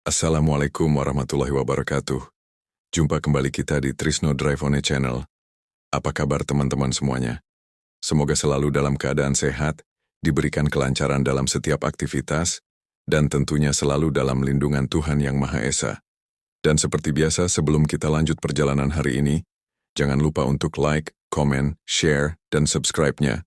Assalamualaikum warahmatullahi wabarakatuh. Jumpa kembali kita di Trisno Drive On Channel. Apa kabar teman-teman semuanya? Semoga selalu dalam keadaan sehat, diberikan kelancaran dalam setiap aktivitas, dan tentunya selalu dalam lindungan Tuhan Yang Maha Esa. Dan seperti biasa sebelum kita lanjut perjalanan hari ini, jangan lupa untuk like, komen, share, dan subscribe-nya.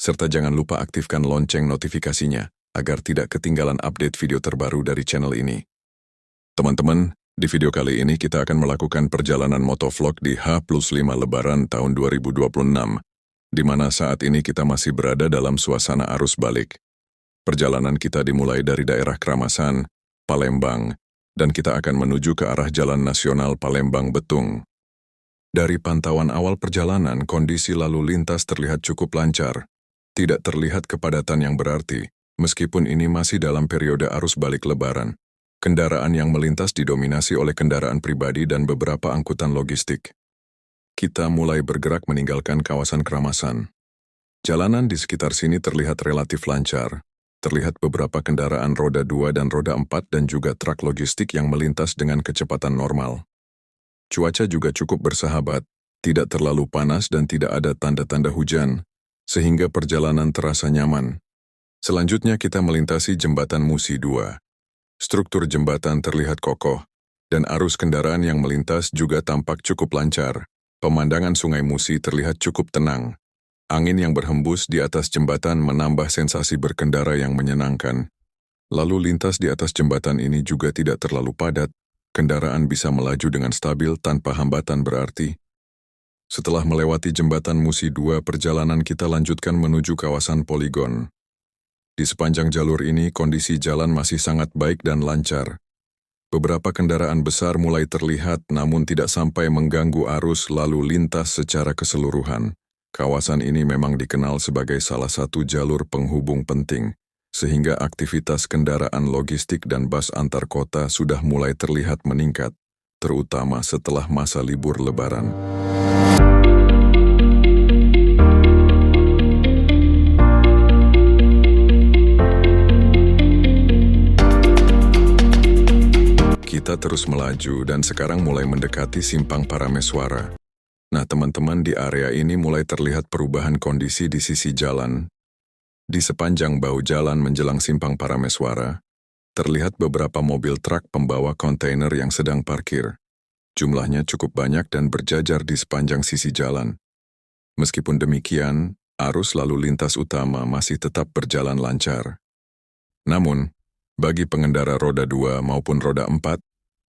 Serta jangan lupa aktifkan lonceng notifikasinya, agar tidak ketinggalan update video terbaru dari channel ini. Teman-teman, di video kali ini kita akan melakukan perjalanan motovlog di H+5 Lebaran tahun 2026, di mana saat ini kita masih berada dalam suasana arus balik. Perjalanan kita dimulai dari daerah Kramasan, Palembang, dan kita akan menuju ke arah Jalan Nasional Palembang-Betung. Dari pantauan awal perjalanan, kondisi lalu lintas terlihat cukup lancar. Tidak terlihat kepadatan yang berarti, meskipun ini masih dalam periode arus balik Lebaran. Kendaraan yang melintas didominasi oleh kendaraan pribadi dan beberapa angkutan logistik. Kita mulai bergerak meninggalkan kawasan Kramasan. Jalanan di sekitar sini terlihat relatif lancar. Terlihat beberapa kendaraan roda 2 dan roda 4 dan juga truk logistik yang melintas dengan kecepatan normal. Cuaca juga cukup bersahabat, tidak terlalu panas dan tidak ada tanda-tanda hujan, sehingga perjalanan terasa nyaman. Selanjutnya kita melintasi Jembatan Musi 2. Struktur jembatan terlihat kokoh, dan arus kendaraan yang melintas juga tampak cukup lancar. Pemandangan Sungai Musi terlihat cukup tenang. Angin yang berhembus di atas jembatan menambah sensasi berkendara yang menyenangkan. Lalu lintas di atas jembatan ini juga tidak terlalu padat, kendaraan bisa melaju dengan stabil tanpa hambatan berarti. Setelah melewati Jembatan Musi 2, perjalanan kita lanjutkan menuju kawasan Poligon. Di sepanjang jalur ini, kondisi jalan masih sangat baik dan lancar. Beberapa kendaraan besar mulai terlihat namun tidak sampai mengganggu arus lalu lintas secara keseluruhan. Kawasan ini memang dikenal sebagai salah satu jalur penghubung penting, sehingga aktivitas kendaraan logistik dan bus antar kota sudah mulai terlihat meningkat, terutama setelah masa libur Lebaran. Kita terus melaju dan sekarang mulai mendekati Simpang Parameswara. Nah teman-teman, di area ini mulai terlihat perubahan kondisi di sisi jalan. Di sepanjang bahu jalan menjelang Simpang Parameswara, terlihat beberapa mobil truk pembawa kontainer yang sedang parkir. Jumlahnya cukup banyak dan berjajar di sepanjang sisi jalan. Meskipun demikian, arus lalu lintas utama masih tetap berjalan lancar. Namun, bagi pengendara roda 2 maupun roda 4,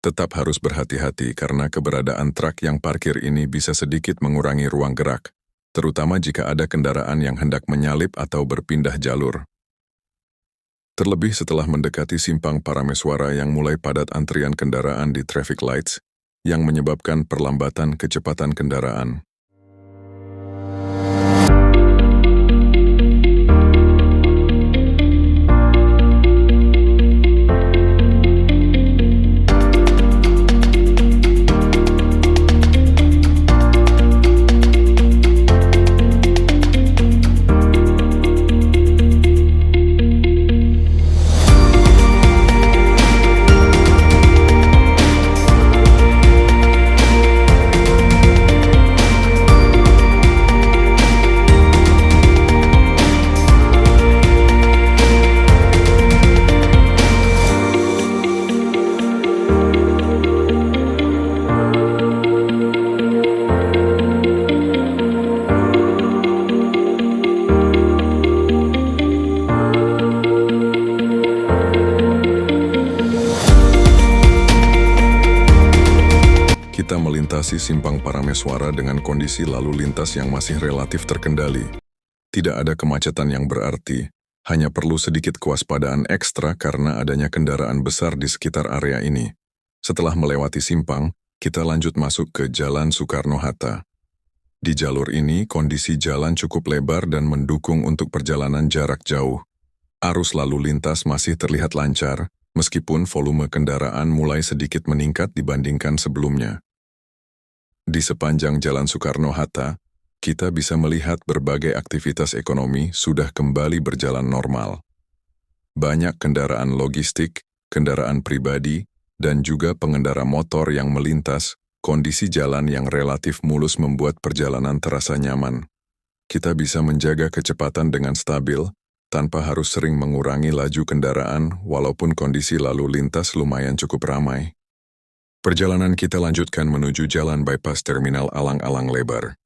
tetap harus berhati-hati karena keberadaan truk yang parkir ini bisa sedikit mengurangi ruang gerak, terutama jika ada kendaraan yang hendak menyalip atau berpindah jalur. Terlebih setelah mendekati Simpang Parameswara yang mulai padat antrian kendaraan di traffic lights, yang menyebabkan perlambatan kecepatan kendaraan. Kita melintasi Simpang Parameswara dengan kondisi lalu lintas yang masih relatif terkendali. Tidak ada kemacetan yang berarti, hanya perlu sedikit kewaspadaan ekstra karena adanya kendaraan besar di sekitar area ini. Setelah melewati simpang, kita lanjut masuk ke Jalan Soekarno-Hatta. Di jalur ini, kondisi jalan cukup lebar dan mendukung untuk perjalanan jarak jauh. Arus lalu lintas masih terlihat lancar, meskipun volume kendaraan mulai sedikit meningkat dibandingkan sebelumnya. Di sepanjang Jalan Soekarno-Hatta, kita bisa melihat berbagai aktivitas ekonomi sudah kembali berjalan normal. Banyak kendaraan logistik, kendaraan pribadi, dan juga pengendara motor yang melintas, kondisi jalan yang relatif mulus membuat perjalanan terasa nyaman. Kita bisa menjaga kecepatan dengan stabil, tanpa harus sering mengurangi laju kendaraan walaupun kondisi lalu lintas lumayan cukup ramai. Perjalanan kita lanjutkan menuju jalan bypass Terminal Alang-Alang Lebar.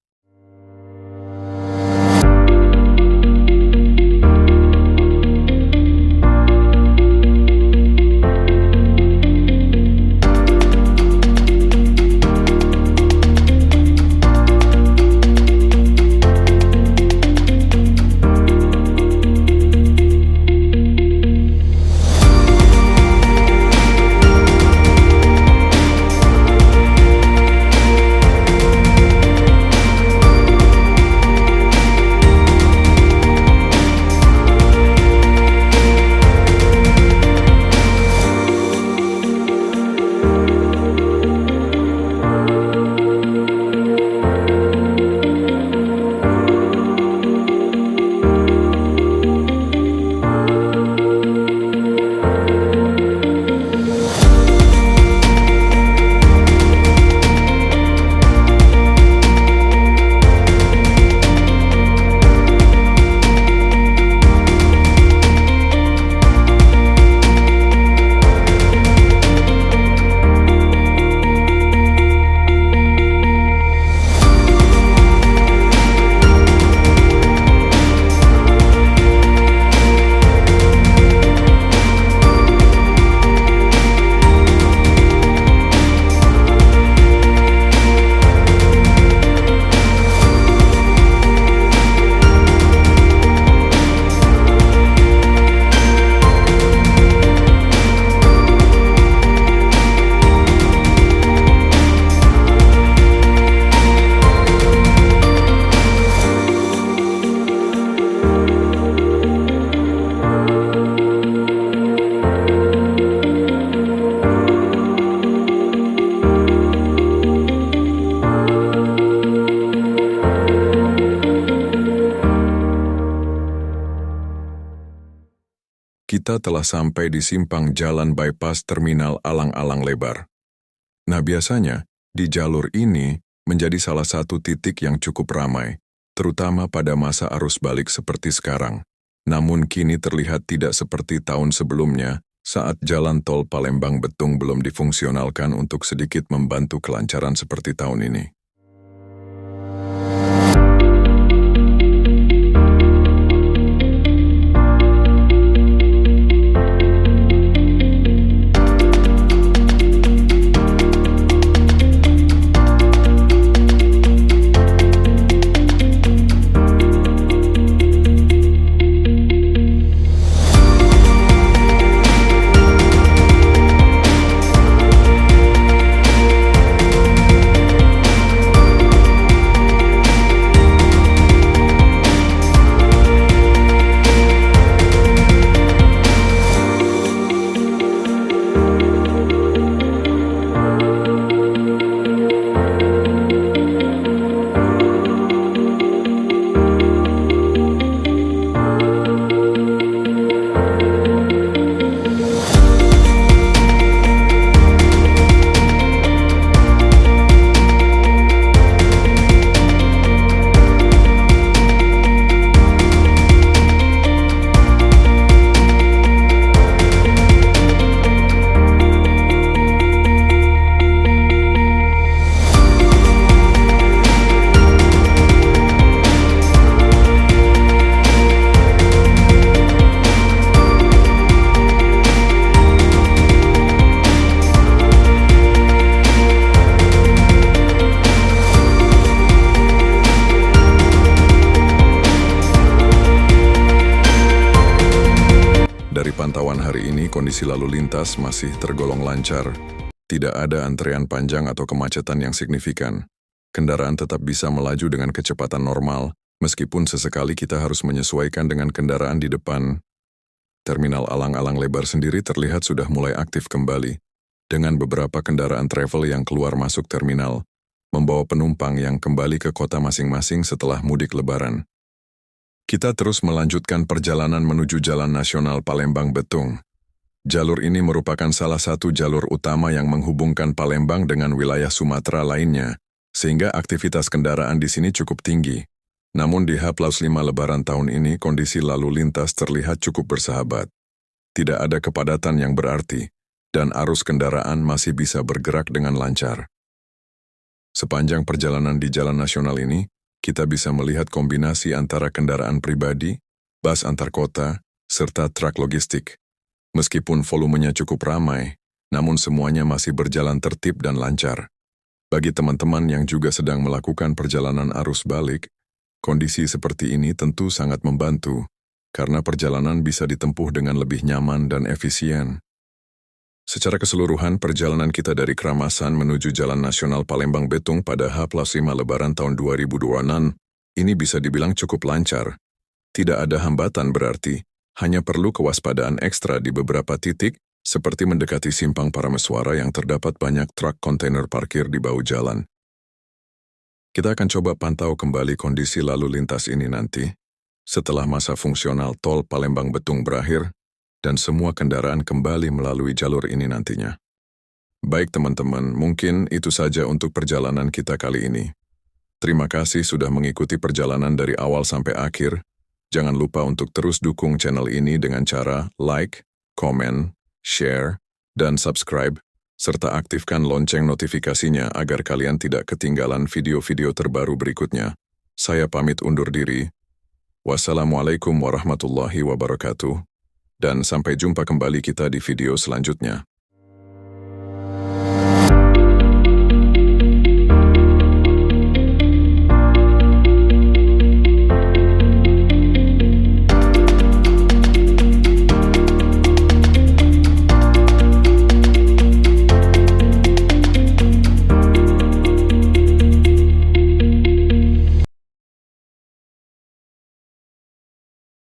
Kita telah sampai di simpang jalan bypass Terminal Alang-Alang Lebar. Nah, biasanya di jalur ini menjadi salah satu titik yang cukup ramai, terutama pada masa arus balik seperti sekarang. Namun kini terlihat tidak seperti tahun sebelumnya saat jalan tol Palembang-Betung belum difungsionalkan untuk sedikit membantu kelancaran seperti tahun ini. Dari pantauan hari ini, kondisi lalu lintas masih tergolong lancar. Tidak ada antrean panjang atau kemacetan yang signifikan. Kendaraan tetap bisa melaju dengan kecepatan normal, meskipun sesekali kita harus menyesuaikan dengan kendaraan di depan. Terminal Alang-Alang Lebar sendiri terlihat sudah mulai aktif kembali, dengan beberapa kendaraan travel yang keluar masuk terminal, membawa penumpang yang kembali ke kota masing-masing setelah mudik lebaran. Kita terus melanjutkan perjalanan menuju Jalan Nasional Palembang-Betung. Jalur ini merupakan salah satu jalur utama yang menghubungkan Palembang dengan wilayah Sumatera lainnya, sehingga aktivitas kendaraan di sini cukup tinggi. Namun di H+5 Lebaran tahun ini kondisi lalu lintas terlihat cukup bersahabat. Tidak ada kepadatan yang berarti, dan arus kendaraan masih bisa bergerak dengan lancar. Sepanjang perjalanan di jalan nasional ini, kita bisa melihat kombinasi antara kendaraan pribadi, bus antar kota, serta truk logistik. Meskipun volumenya cukup ramai, namun semuanya masih berjalan tertib dan lancar. Bagi teman-teman yang juga sedang melakukan perjalanan arus balik, kondisi seperti ini tentu sangat membantu, karena perjalanan bisa ditempuh dengan lebih nyaman dan efisien. Secara keseluruhan, perjalanan kita dari Keramasan menuju Jalan Nasional Palembang Betung pada H+5 Lebaran tahun 2026 ini bisa dibilang cukup lancar. Tidak ada hambatan berarti, hanya perlu kewaspadaan ekstra di beberapa titik, seperti mendekati simpang Parameswara yang terdapat banyak truk kontainer parkir di bahu jalan. Kita akan coba pantau kembali kondisi lalu lintas ini nanti, setelah masa fungsional tol Palembang Betung berakhir, dan semua kendaraan kembali melalui jalur ini nantinya. Baik teman-teman, mungkin itu saja untuk perjalanan kita kali ini. Terima kasih sudah mengikuti perjalanan dari awal sampai akhir. Jangan lupa untuk terus dukung channel ini dengan cara like, komen, share, dan subscribe, serta aktifkan lonceng notifikasinya agar kalian tidak ketinggalan video-video terbaru berikutnya. Saya pamit undur diri. Wassalamualaikum warahmatullahi wabarakatuh. Dan sampai jumpa kembali kita di video selanjutnya.